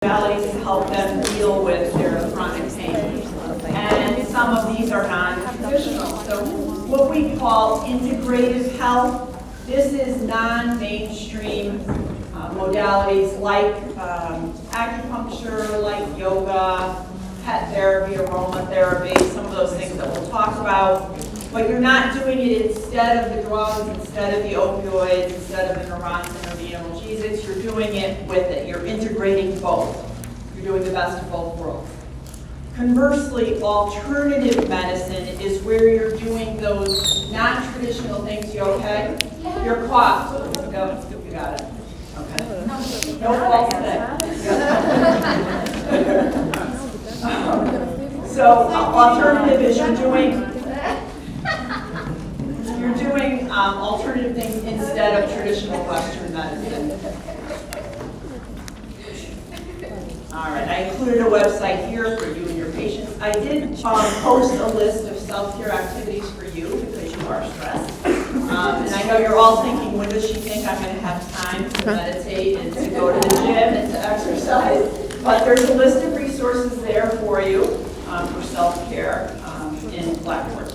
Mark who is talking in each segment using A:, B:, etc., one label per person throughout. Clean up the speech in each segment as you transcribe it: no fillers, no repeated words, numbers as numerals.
A: modalities to help them deal with their chronic pain. And some of these are non-traditional. So what we call integrative health, this is non-mainstream modalities like acupuncture, like yoga, pet therapy, aromatherapy, some of those things that we'll talk about. But you're not doing it instead of the drugs, instead of the opioids, instead of the Neurontin or the analgesics. You're doing it with it. You're integrating both. You're doing the best of both worlds. Conversely, alternative medicine is where you're doing those non-traditional things. You okay? You're cough. You got it. Okay. No false So alternative is you're doing alternative things instead of traditional Western medicine. All right, I included a website here for you and your patients. I did post a list of self-care activities for you because you are stressed. And I know you're all thinking, when does she think I'm going to have time to meditate and to go to the gym and to exercise? But there's a list of resources there for you for self-care in Blackboard.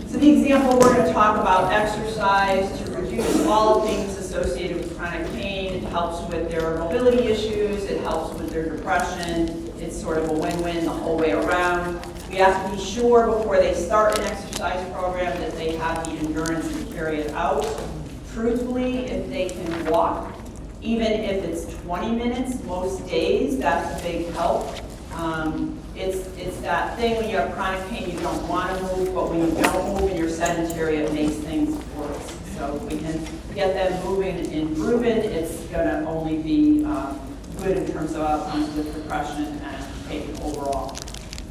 A: So the example we're going to talk about, exercise to reduce all things associated with chronic pain. It helps with their mobility issues. It helps with their depression. It's sort of a win-win the whole way around. We have to be sure before they start an exercise program that they have the endurance to carry it out. Truthfully, if they can walk, even if it's 20 minutes most days, that's a big help. It's that thing when you have chronic pain, you don't want to move, but when you don't move and you're sedentary, it makes things worse. So if we can get them moving and grooving, it's going to only be good in terms of outcomes with depression and pain overall.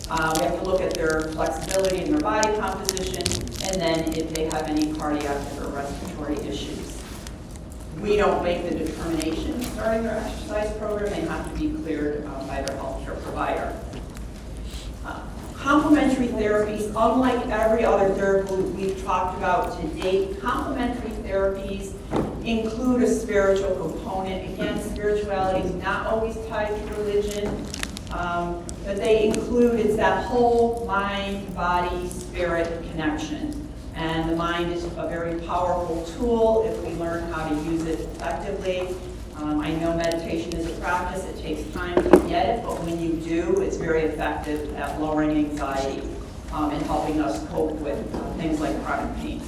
A: We have to look at their flexibility and their body composition, and then if they have any cardiac or respiratory issues. We don't make the determination starting their exercise program. They have to be cleared by their healthcare provider. Complementary therapies, unlike every other therapy we've talked about to date, complementary therapies include a spiritual component. Again, spirituality is not always tied to religion, but they include, it's that whole mind, body, spirit connection. And the mind is a very powerful tool if we learn how to use it effectively. I know meditation is a practice. It takes time to get it, but when you do, it's very effective at lowering anxiety and helping us cope with things like chronic pain.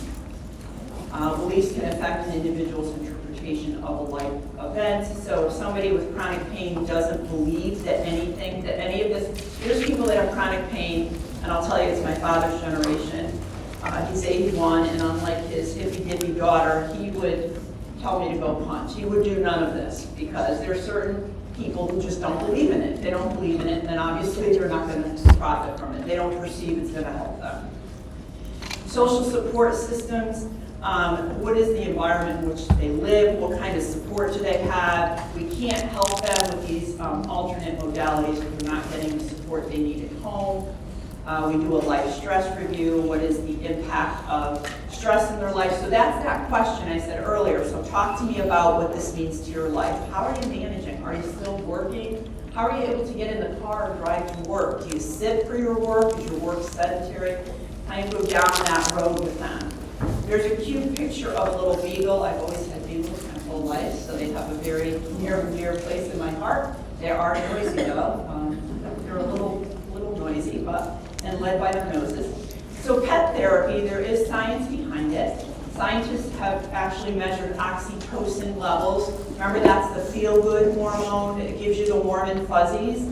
A: Beliefs can affect an individual's interpretation of a life event. So if somebody with chronic pain doesn't believe that any of this, there's people that have chronic pain, and I'll tell you, it's my father's generation. He's 81, and unlike his hippie-dippy daughter, he would tell me to go punch. He would do none of this because there are certain people who just don't believe in it. They don't believe in it, and then obviously they're not going to profit from it. They don't perceive it's going to help them. Social support systems. What is the environment in which they live? What kind of support do they have? We can't help them with these alternate modalities if they're not getting the support they need at home. We do a life stress review. What is the impact of stress in their life? So that's that question I said earlier. So talk to me about what this means to your life. How are you managing? Are you still working? How are you able to get in the car and drive to work? Do you sit for your work? Is your work sedentary? Kind of go down that road with them. There's a cute picture of a little beagle. I've always had beagles my whole life, so they have a very near and dear place in my heart. They are noisy though. They're a little noisy, and led by their noses. So pet therapy, there is science behind it. Scientists have actually measured oxytocin levels. Remember, that's the feel-good hormone. It gives you the warm and fuzzies.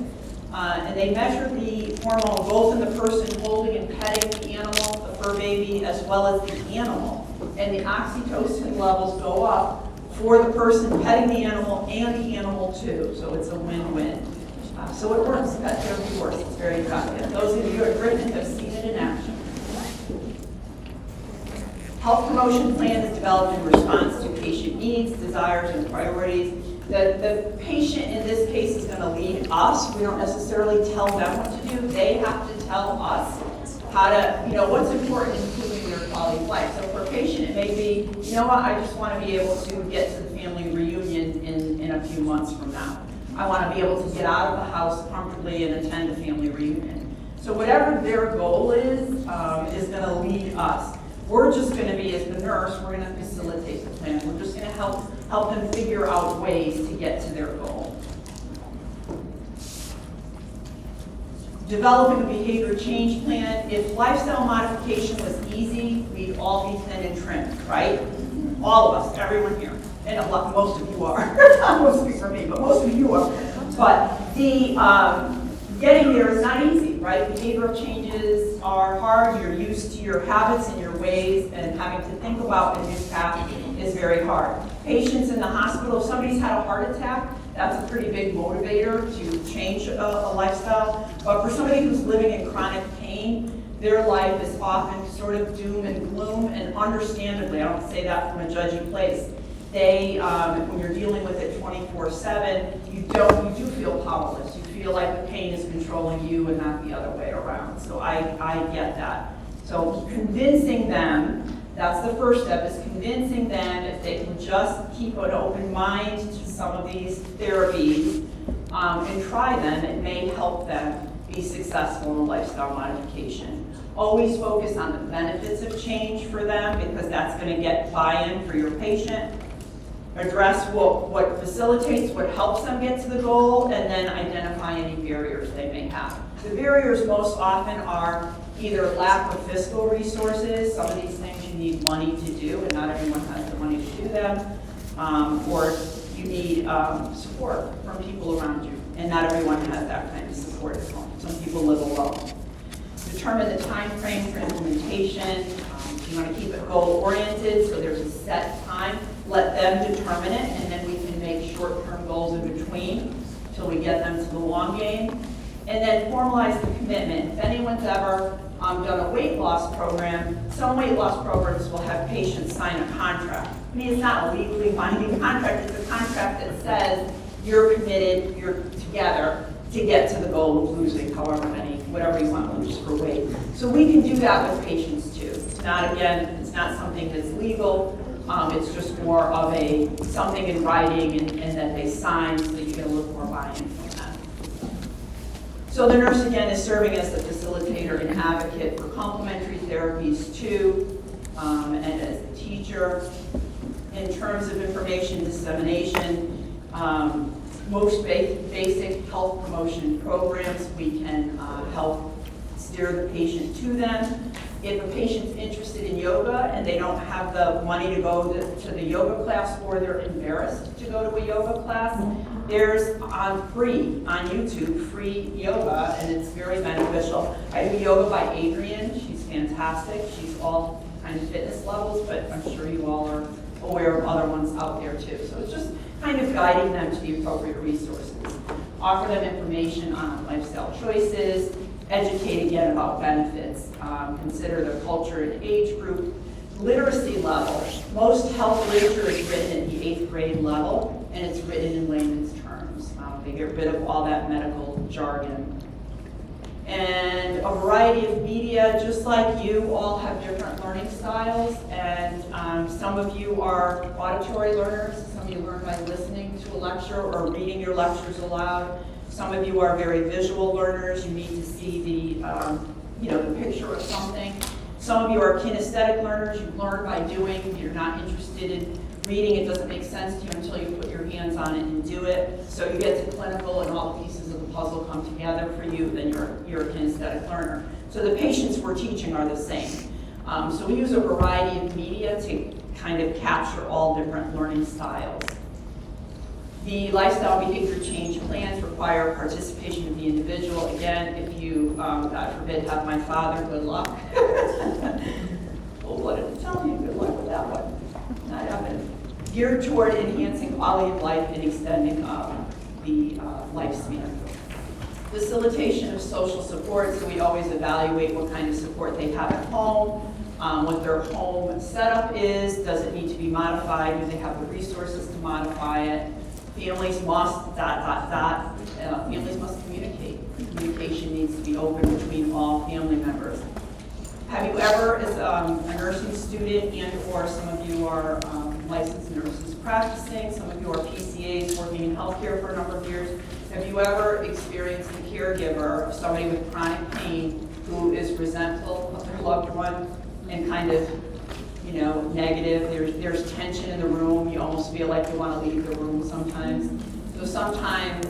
A: And they measure the hormone both in the person holding and petting the animal, the fur baby, as well as the animal. And the oxytocin levels go up for the person petting the animal and the animal too. So it's a win-win. So it works. Pet therapy works. It's very effective. Those of you at Britain have seen it in action. Health promotion plan is developed in response to patient needs, desires, and priorities. The patient in this case is going to lead us. We don't necessarily tell them what to do. They have to tell us how to, what's important in improving their quality of life. So for a patient, it may be, I just want to be able to get to the family reunion in a few months from now. I want to be able to get out of the house comfortably and attend a family reunion. So whatever their goal is going to lead us. We're just going to be, as the nurse, we're going to facilitate the plan. We're just going to help them figure out ways to get to their goal. Developing a behavior change plan. If lifestyle modification was easy, we'd all be thin and trimmed, right? All of us, everyone here. And a lot, most of you are. Not mostly for me, but most of you are. But the getting there is not easy, right? Behavioral changes are hard. You're used to your habits and your ways, and having to think about a new path is very hard. Patients in the hospital, if somebody's had a heart attack, that's a pretty big motivator to change a lifestyle. But for somebody who's living in chronic pain, their life is often sort of doom and gloom, and understandably, I don't say that from a judgy place. They, when you're dealing with it 24/7, you do feel powerless. You feel like the pain is controlling you and not the other way around. So I get that. So convincing them, that's the first step, is convincing them if they can just keep an open mind to some of these therapies and try them, it may help them be successful in lifestyle modification. Always focus on the benefits of change for them, because that's going to get buy-in for your patient. Address what facilitates, what helps them get to the goal, and then identify any barriers they may have. The barriers most often are either lack of fiscal resources. Some of these things you need money to do, and not everyone has the money to do them. Or you need support from people around you, and not everyone has that kind of support at home. Some people live alone. Determine the time frame for implementation. You want to keep it goal-oriented, so there's a set time. Let them determine it, and then we can make short-term goals in between until we get them to the long game. And then formalize the commitment. If anyone's ever done a weight loss program, some weight loss programs will have patients sign a contract. I mean, it's not a legally binding contract, it's a contract that says you're committed, you're together to get to the goal of losing however many, whatever you want to lose for weight. So we can do that with patients too. It's not, again, it's not something that's legal. It's just more of something in writing and that they sign, so that you get a little more buy-in from that. So the nurse, again, is serving as the facilitator and advocate for complementary therapies too, and as a teacher. In terms of information dissemination, most basic health promotion programs, we can help steer the patient to them. If a patient's interested in yoga and they don't have the money to go to the yoga class, or they're embarrassed to go to a yoga class, there's free on YouTube, free yoga, and it's very beneficial. I do yoga by Adrienne. She's fantastic. She's all kind of fitness levels, but I'm sure you all are aware of other ones out there too. So it's just kind of guiding them to the appropriate resources. Offer them information on lifestyle choices, educate again about benefits, consider their culture and age group, literacy level. Most health literature is written at the 8th grade level, and it's written in layman's terms. They get rid of all that medical jargon. And a variety of media, just like you, all have different learning styles, and some of you are auditory learners, some of you learn by listening to a lecture or reading your lectures aloud. Some of you are very visual learners. You need to see the picture of something. Some of you are kinesthetic learners. You learn by doing. You're not interested in reading. It doesn't make sense to you until you put your hands on it and do it. So you get to clinical and all the pieces of the puzzle come together for you, then you're a kinesthetic learner. So the patients we're teaching are the same. So we use a variety of media to kind of capture all different learning styles. The lifestyle behavior change plans require participation of the individual. Again, if you, God forbid, have my father, good luck. Well, what did it tell you? Good luck with that one. Not happening. Geared toward enhancing quality of life and extending the lifespan. Facilitation of social support, so we always evaluate what kind of support they have at home, what their home setup is, does it need to be modified, do they have the resources to modify it. Families must, families must communicate. Communication needs to be open between all family members. Have you ever, as a nursing student, and or some of you are licensed nurses practicing. Some of you are PCAs working in healthcare for a number of years. Have you ever experienced the caregiver of somebody with chronic pain who is resentful of their loved one and kind of, you know, negative? There's tension in the room. You almost feel like you want to leave the room sometimes. So sometimes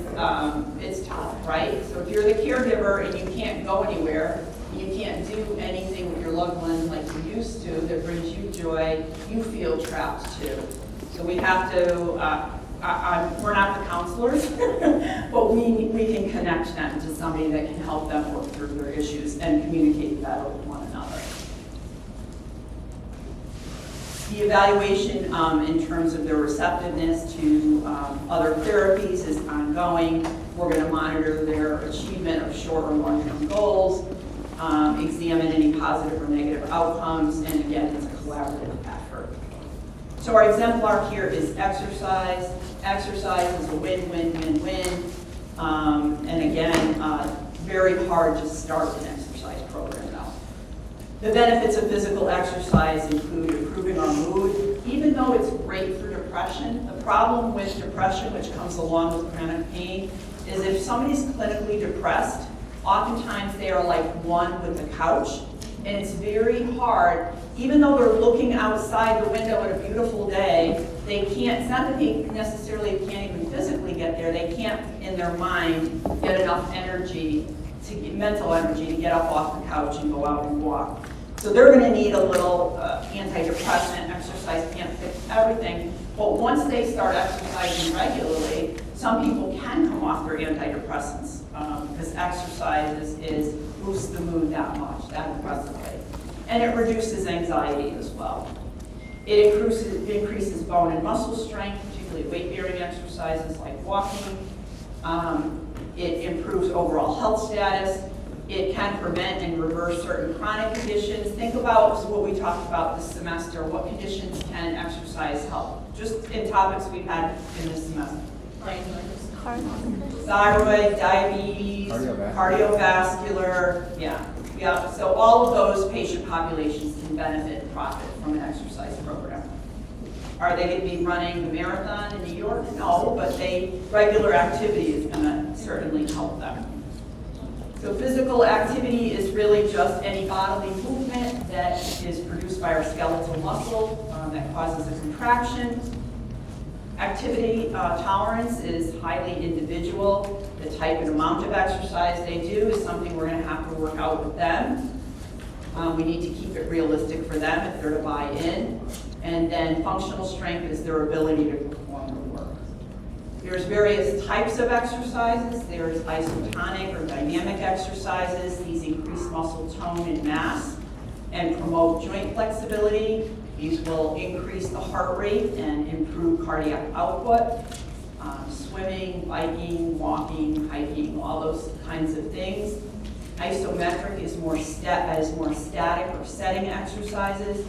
A: it's tough, right? So if you're the caregiver and you can't go anywhere, you can't do anything with your loved one like you used to that brings you joy, you feel trapped too. So we have to, we're not the counselors, but we can connect them to somebody that can help them work through their issues and communicate better with one another. The evaluation in terms of their receptiveness to other therapies is ongoing. We're going to monitor their achievement of short or long-term goals, examine any positive or negative outcomes, and again, it's a collaborative effort. So our exemplar here is exercise. Exercise is a win-win-win-win. And again, very hard to start an exercise program now. The benefits of physical exercise include improving our mood, even though it's great for depression. The problem with depression, which comes along with chronic pain, is if somebody's clinically depressed, oftentimes they are like one with the couch, and it's very hard, even though they're looking outside the window at a beautiful day, they can't, it's not that they necessarily can't even physically get there, they can't in their mind get enough energy, mental energy to get up off the couch and go out and walk. So they're going to need a little antidepressant. Exercise can't fix everything, but once they start exercising regularly, some people can come off their antidepressants because exercise boosts the mood that much, that impressively. And it reduces anxiety as well. It increases bone and muscle strength, particularly weight-bearing exercises like walking. It improves overall health status. It can prevent and reverse certain chronic conditions. Think about what we talked about this semester. What conditions can exercise help? Just in topics we've had in this semester. Thyroid, diabetes, cardiovascular, yeah. So all of those patient populations can benefit and profit from an exercise program. Are they going to be running the marathon in New York? No, but regular activity is going to certainly help them. So physical activity is really just any bodily movement that is produced by our skeletal muscle that causes a contraction. Activity tolerance is highly individual. The type and amount of exercise they do is something we're going to have to work out with them. We need to keep it realistic for them if they're to buy in. And then functional strength is their ability to perform the work. There's various types of exercises. There's isotonic or dynamic exercises. These increase muscle tone and mass and promote joint flexibility. These will increase the heart rate and improve cardiac output. Swimming, biking, walking, hiking, all those kinds of things. Isometric is more static or setting exercises.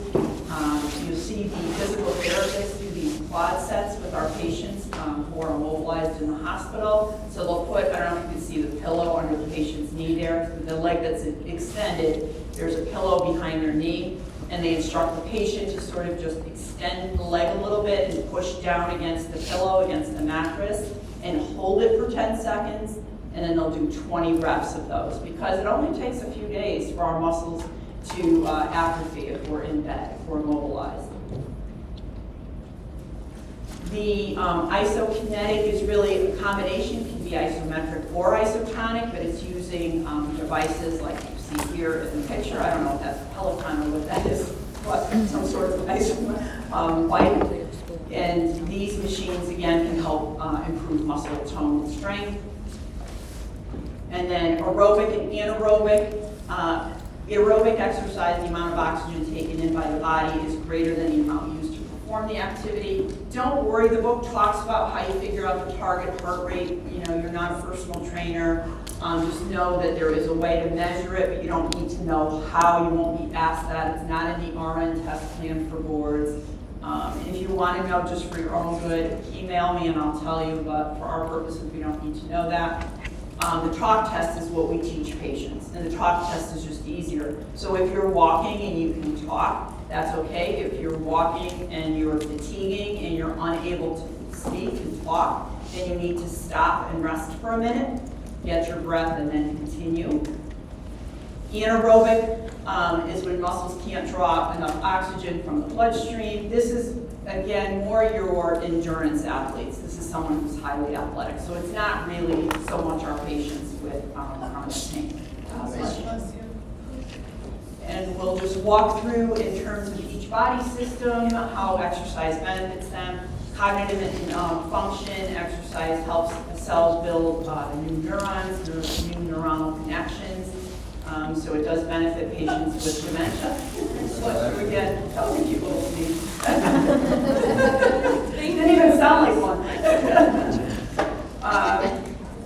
A: You'll see the physical therapists do these quad sets with our patients who are immobilized in the hospital. So they'll put, I don't know if you can see the pillow under the patient's knee there, the leg that's extended, there's a pillow behind their knee, and they instruct the patient to sort of just extend the leg a little bit and push down against the pillow, against the mattress, and hold it for 10 seconds. And then they'll do 20 reps of those because it only takes a few days for our muscles to atrophy if we're in bed, if we're immobilized. The isokinetic is really a combination, can be isometric or isotonic, but it's using devices like you see here in the picture. I don't know if that's a Peloton or what that is, but some sort of bike. And these machines, again, can help improve muscle tone and strength. And then aerobic and anaerobic. Aerobic exercise, the amount of oxygen taken in by the body is greater than the amount used to perform the activity. Don't worry, the book talks about how you figure out the target heart rate. You know, you're not a personal trainer. Just know that there is a way to measure it, but you don't need to know how. You won't be asked that. It's not in the RN test plan for boards. And if you want to know just for your own good, email me and I'll tell you, but for our purposes, we don't need to know that. The talk test is what we teach patients, and the talk test is just easier. So if you're walking and you can talk, That's okay. If you're walking and you're fatiguing and you're unable to speak and talk, then you need to stop and rest for a minute, get your breath, and then continue. Anaerobic is when muscles can't draw enough oxygen from the bloodstream. This is, again, more your endurance athletes. This is someone who's highly athletic. So it's not really so much our patients with chronic pain. And we'll just walk through in terms of each body system, how exercise benefits them. Cognitive function, exercise helps cells build new neurons, new neuronal connections. So it does benefit patients with dementia. So again, that was a cute little sneeze. Didn't even sound like one.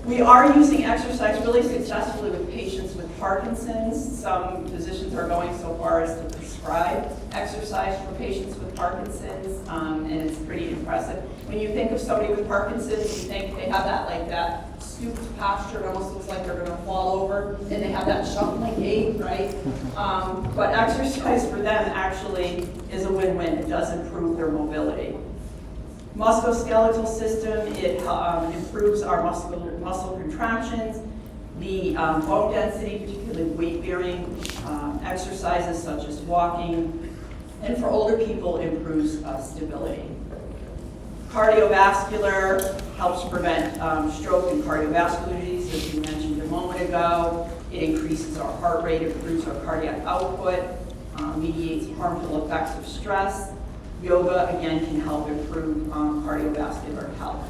A: We are using exercise really successfully with patients with Parkinson's. Some physicians are going so far as to prescribe exercise for patients with Parkinson's, and it's pretty impressive. When you think of somebody with Parkinson's, you think they have that stooped posture. It almost looks like they're going to fall over, and they have that shuffling gait, right? But exercise for them actually is a win-win. It does improve their mobility. Musculoskeletal system, it improves our muscle contractions, the bone density, particularly weight-bearing exercises such as walking, and for older people, improves stability. Cardiovascular helps prevent stroke and cardiovascular disease, as we mentioned a moment ago. It increases our heart rate, improves our cardiac output, mediates harmful effects of stress. Yoga, again, can help improve cardiovascular health.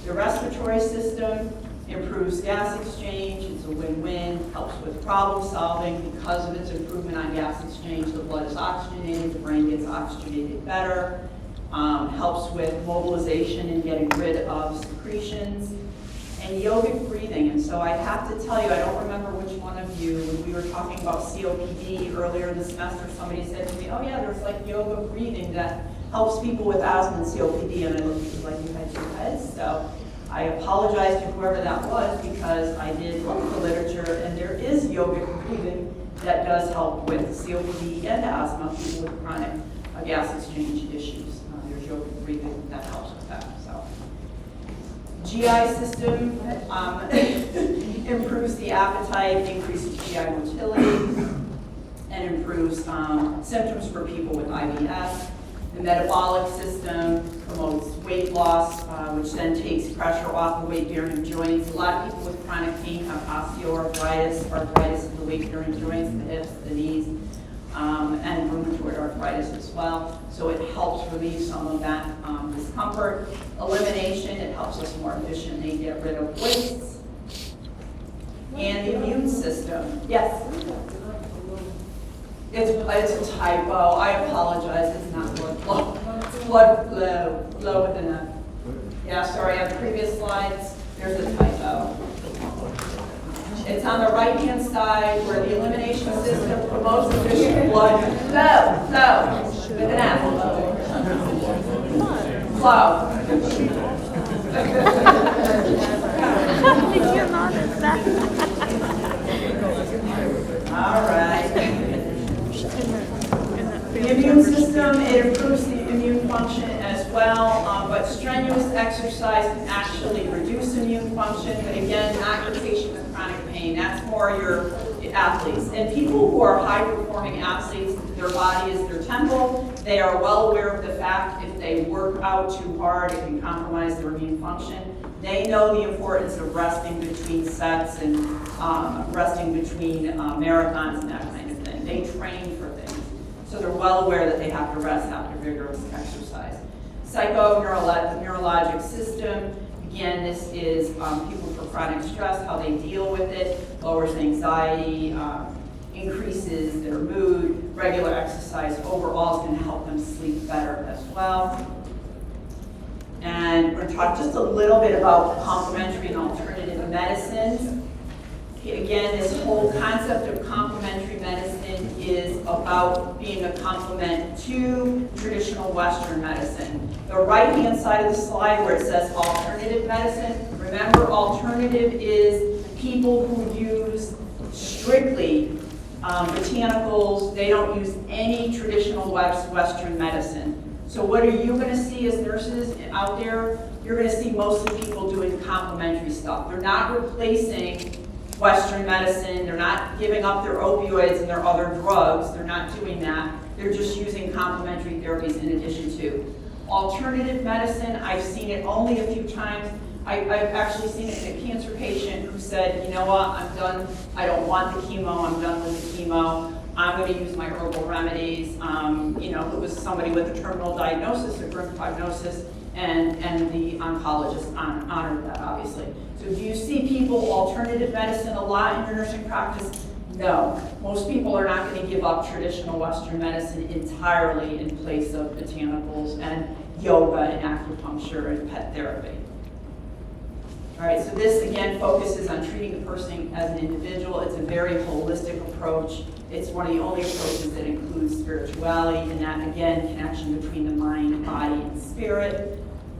A: The respiratory system improves gas exchange. It's a win-win, helps with problem solving. Because of its improvement on gas exchange, the blood is oxygenated, the brain gets oxygenated better, helps with mobilization and getting rid of secretions, and yogic breathing. And so I have to tell you, I don't remember which one of you, when we were talking about COPD earlier in the semester, somebody said to me, oh yeah, there's like yoga breathing that helps people with asthma and COPD, and I looked at you like you had two heads. So I apologize to whoever that was, because I did look at the literature, and there is yogic breathing that does help with COPD and asthma, people with chronic gas exchange issues. There's yogic breathing that helps with that. So GI system improves the appetite, increases GI motility, and improves symptoms for people with IBS. The metabolic system promotes weight loss, which then takes pressure off the weight-bearing joints. A lot of people with chronic pain have osteoarthritis, arthritis of the weight-bearing joints, the hips, the knees, and rheumatoid arthritis as well. So it helps relieve some of that discomfort. Elimination, it helps us more efficiently get rid of wastes. And the immune system, yes? It's a typo. I apologize. It's not blood flow. It's blood flow with an F. Yeah, sorry. On the previous slides, there's a typo. It's on the right-hand side where the elimination system promotes efficient blood flow with an F. Flow. All right. The immune system, it improves the immune function as well, but strenuous exercise can actually reduce immune function, but again, not your patient with chronic pain. That's more your athletes. And people who are high-performing athletes, their body is their temple. They are well aware of the fact if they work out too hard, it can compromise their immune function. They know the importance of resting between sets and resting between marathons and that kind of thing. They train for things. So they're well aware that they have to rest after vigorous exercise. Psychoneurologic system, again, this is people for chronic stress, how they deal with it, lowers anxiety, increases their mood. Regular exercise overall is going to help them sleep better as well. And we're going to talk just a little bit about complementary and alternative medicines. Again, this whole concept of complementary medicine is about being a complement to traditional Western medicine. The right-hand side of the slide where it says alternative medicine, remember alternative is people who use strictly botanicals. They don't use any traditional Western medicine. So what are you going to see as nurses out there? You're going to see mostly people doing complementary stuff. They're not replacing Western medicine. They're not giving up their opioids and their other drugs. They're not doing that. They're just using complementary therapies in addition to. Alternative medicine, I've seen it only a few times. I've actually seen it in a cancer patient who said, you know what, I'm done. I don't want the chemo. I'm done with the chemo. I'm going to use my herbal remedies. It was somebody with a terminal diagnosis, a grim prognosis, and the oncologist honored that, obviously. So do you see people alternative medicine a lot in your nursing practice? No. Most people are not going to give up traditional Western medicine entirely in place of botanicals and yoga and acupuncture and pet therapy. All right, so this again focuses on treating the person as an individual. It's a very holistic approach. It's one of the only approaches that includes spirituality and that, again, connection between the mind, body, and spirit.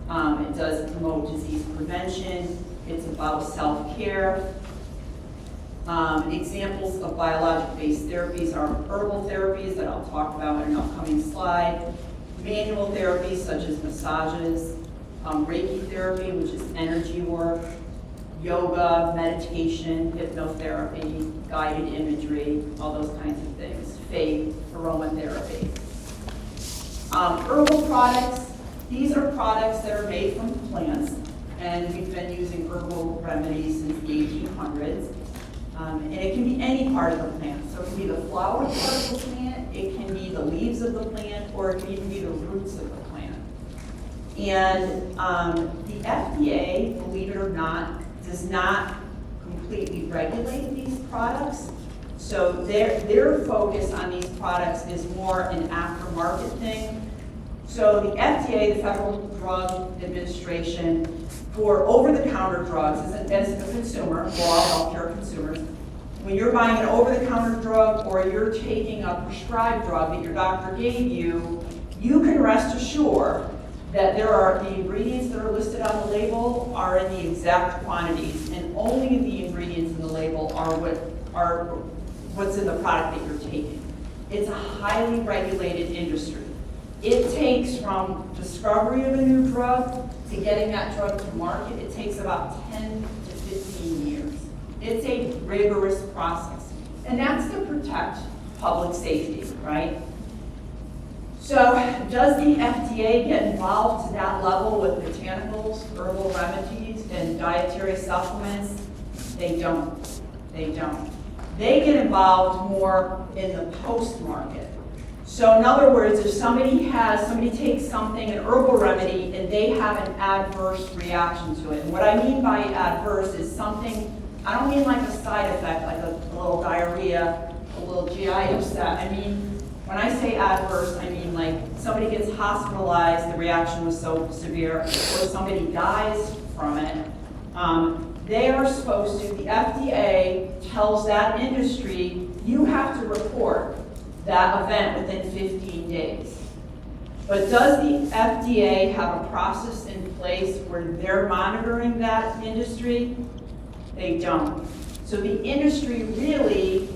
A: It does promote disease prevention. It's about self-care. Examples of biologic-based therapies are herbal therapies that I'll talk about in an upcoming slide, manual therapies such as massages, Reiki therapy, which is energy work, yoga, meditation, hypnotherapy, guided imagery, all those kinds of things, faith, aromatherapy. Herbal products, these are products that are made from plants, and we've been using herbal remedies since the 1800s. And it can be any part of the plant. So it can be the flower part of the plant, it can be the leaves of the plant, or it can even be the roots of the plant. And the FDA, believe it or not, does not completely regulate these products. So their focus on these products is more an aftermarket thing. So the FDA, the Federal Drug Administration, for over-the-counter drugs, as a consumer, we're all healthcare consumers, when you're buying an over-the-counter drug or you're taking a prescribed drug that your doctor gave you, you can rest assured that the ingredients that are listed on the label are in the exact quantities, and only the ingredients in the label are what's in the product that you're taking. It's a highly regulated industry. It takes from discovery of a new drug to getting that drug to market, it takes about 10 to 15 years. It's a rigorous process. And that's to protect public safety, right? So does the FDA get involved to that level with botanicals, herbal remedies, and dietary supplements? They don't. They don't. They get involved more in the post-market. So in other words, if somebody takes something, an herbal remedy, and they have an adverse reaction to it. And what I mean by adverse is something, I don't mean like a side effect, like a little diarrhea, a little GI upset. I mean, when I say adverse, I mean like somebody gets hospitalized, the reaction was so severe, or somebody dies from it. They are supposed to, the FDA tells that industry, you have to report that event within 15 days. But does the FDA have a process in place where they're monitoring that industry? They don't. So the industry really,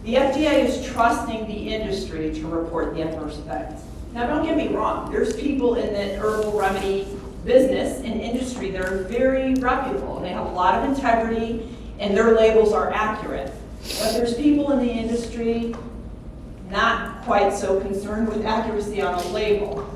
A: the FDA is trusting the industry to report the adverse effects. Now don't get me wrong, there's people in the herbal remedy business and industry that are very reputable. They have a lot of integrity and their labels are accurate. But there's people in the industry not quite so concerned with accuracy on a label.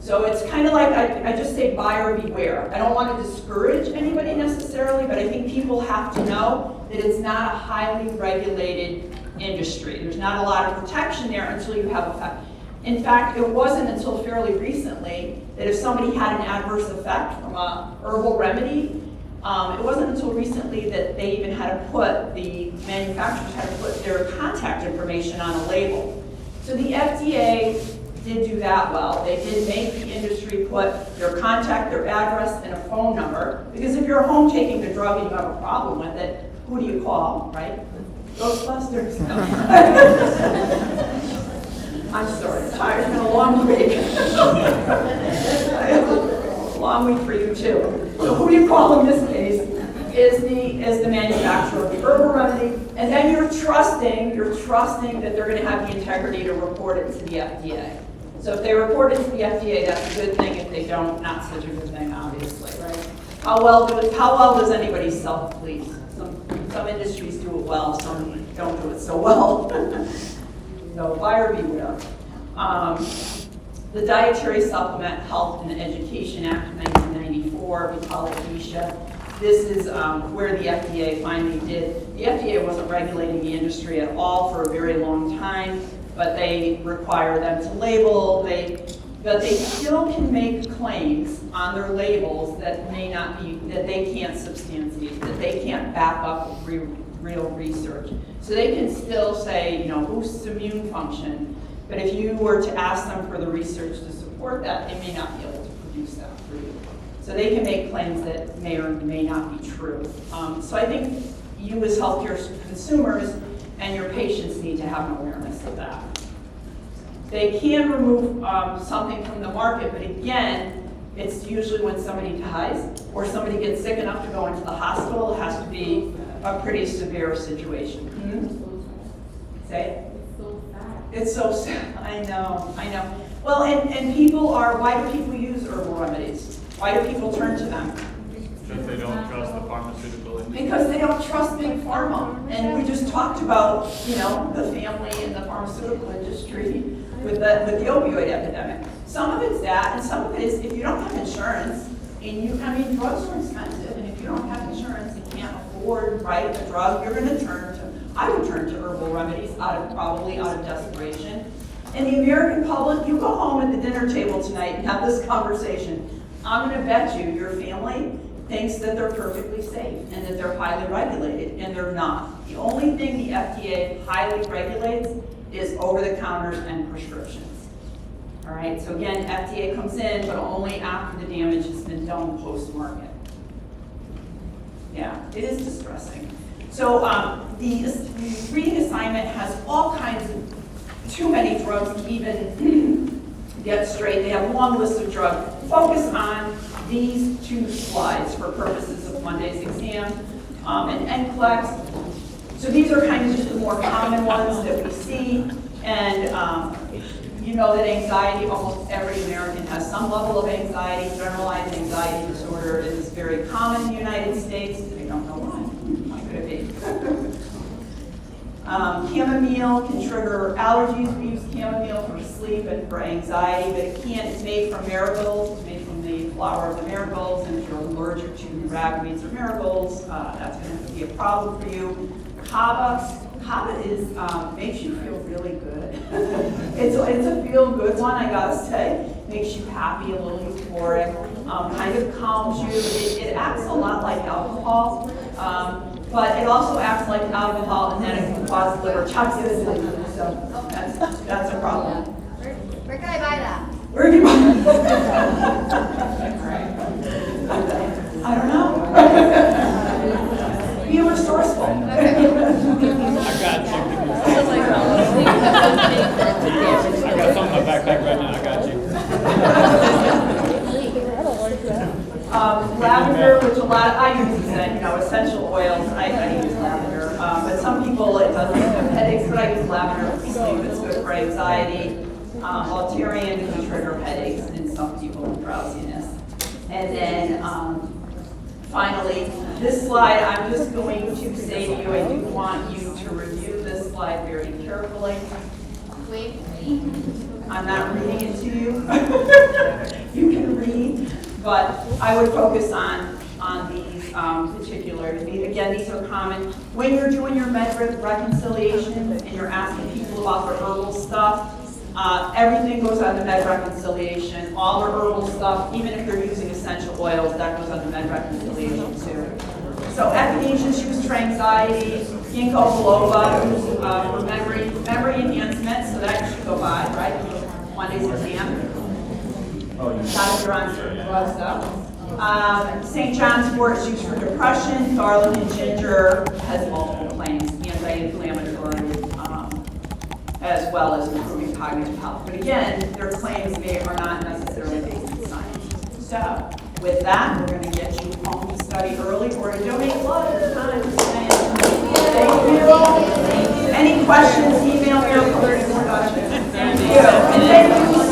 A: So it's kind of like, I just say buyer beware. I don't want to discourage anybody necessarily, but I think people have to know that it's not a highly regulated industry. There's not a lot of protection there until you have effect. In fact, it wasn't until fairly recently that if somebody had an adverse effect from a herbal remedy, it wasn't until recently that they even had to put, the manufacturers had to put their contact information on a label. So the FDA did do that well. They did make the industry put their contact, their address, and a phone number. Because if you're home taking the drug and you have a problem with it, who do you call, right? Ghostbusters. I'm sorry, it's tired. It's been a long week. A long week for you too. So who do you call in this case? is the manufacturer of the herbal remedy, and then you're trusting that they're going to have the integrity to report it to the FDA. So if they report it to the FDA, that's a good thing. If they don't, not such a good thing, obviously, right? How well does anybody self-police? Some industries do it well, some don't do it so well. So buyer beware. The Dietary Supplement Health and Education Act of 1994, we call it DSHA. This is where the FDA finally did. The FDA wasn't regulating the industry at all for a very long time, but they require them to label. But they still can make claims on their labels that may not be, that they can't substantiate, that they can't back up with real research. So they can still say, you know, boosts immune function, but if you were to ask them for the research to support that, they may not be able to produce that for you. So they can make claims that may or may not be true. So I think you as healthcare consumers and your patients need to have an awareness of that. They can remove something from the market, but again, it's usually when somebody dies or somebody gets sick enough to go into the hospital. It has to be a pretty severe situation. Say it? It's so sad. I know. Well, and people are, why do people use herbal remedies? Why do people turn to them?
B: Because they don't trust the pharmaceutical industry.
A: Because they don't trust big pharma. And we just talked about, you know, the family and the pharmaceutical industry with the opioid epidemic. Some of it's that, and some of it is if you don't have insurance, and drugs are expensive, and if you don't have insurance and can't afford, right, a drug, you're going to I would turn to herbal remedies probably out of desperation. And the American public, you go home at the dinner table tonight and have this conversation. I'm going to bet you your family thinks that they're perfectly safe and that they're highly regulated, and they're not. The only thing the FDA highly regulates is over-the-counters and prescriptions. All right, so again, FDA comes in, but only after the damage has been done post-market. Yeah, it is distressing. So the reading assignment has all kinds of, too many drugs to even get straight. They have a long list of drugs. Focus on these two slides for purposes of Monday's exam and NCLEX. So these are kind of just the more common ones that we see. And you know that anxiety, almost every American has some level of anxiety. Generalized anxiety disorder is very common in the United States. I don't know why. Why could it be? Chamomile can trigger allergies. We use chamomile for sleep and for anxiety, but it's made from marigolds. It's made from the flower of the marigolds, and if you're allergic to ragweeds or marigolds, that's going to be a problem for you. Kava makes you feel really good. It's a feel-good one, I gotta say. Makes you happy, a little euphoric, kind of calms you. It acts a lot like alcohol, but it also acts like alcohol, and then it can cause liver toxicity. So that's a problem.
C: Where can I buy that?
A: Where do you buy it? I don't know. Be resourceful.
B: I got you. I got some in my backpack right now. I got you.
A: Lavender, which I use essential oils. I use lavender, but some people it doesn't give them headaches. But I use lavender for sleep. It's good for anxiety. Valerian can trigger headaches in some people with drowsiness. And then finally, this slide, I'm just going to say to you, I do want you to review this slide very carefully.
C: Wait.
A: I'm not reading it to you. You can read, but I would focus on these particulars. Again, these are common. When you're doing your med reconciliations and you're asking people about their herbal stuff, everything goes on the med reconciliation. All their herbal stuff, even if they're using essential oils, that goes on the med reconciliation too. So echinacea used for anxiety, ginkgo biloba for memory enhancement, so that should go by, right? Monday's exam. Not if you're on certain drug stuff. St. John's wort is used for depression. Garlic and ginger has multiple claims, anti-inflammatory, as well as improving cognitive health. But again, their claims are not necessarily based in science. So with that, we're going to get you home to study early or to donate blood at the time. Thank you. Any questions, email me or put it in more questions. Thank you. And thank you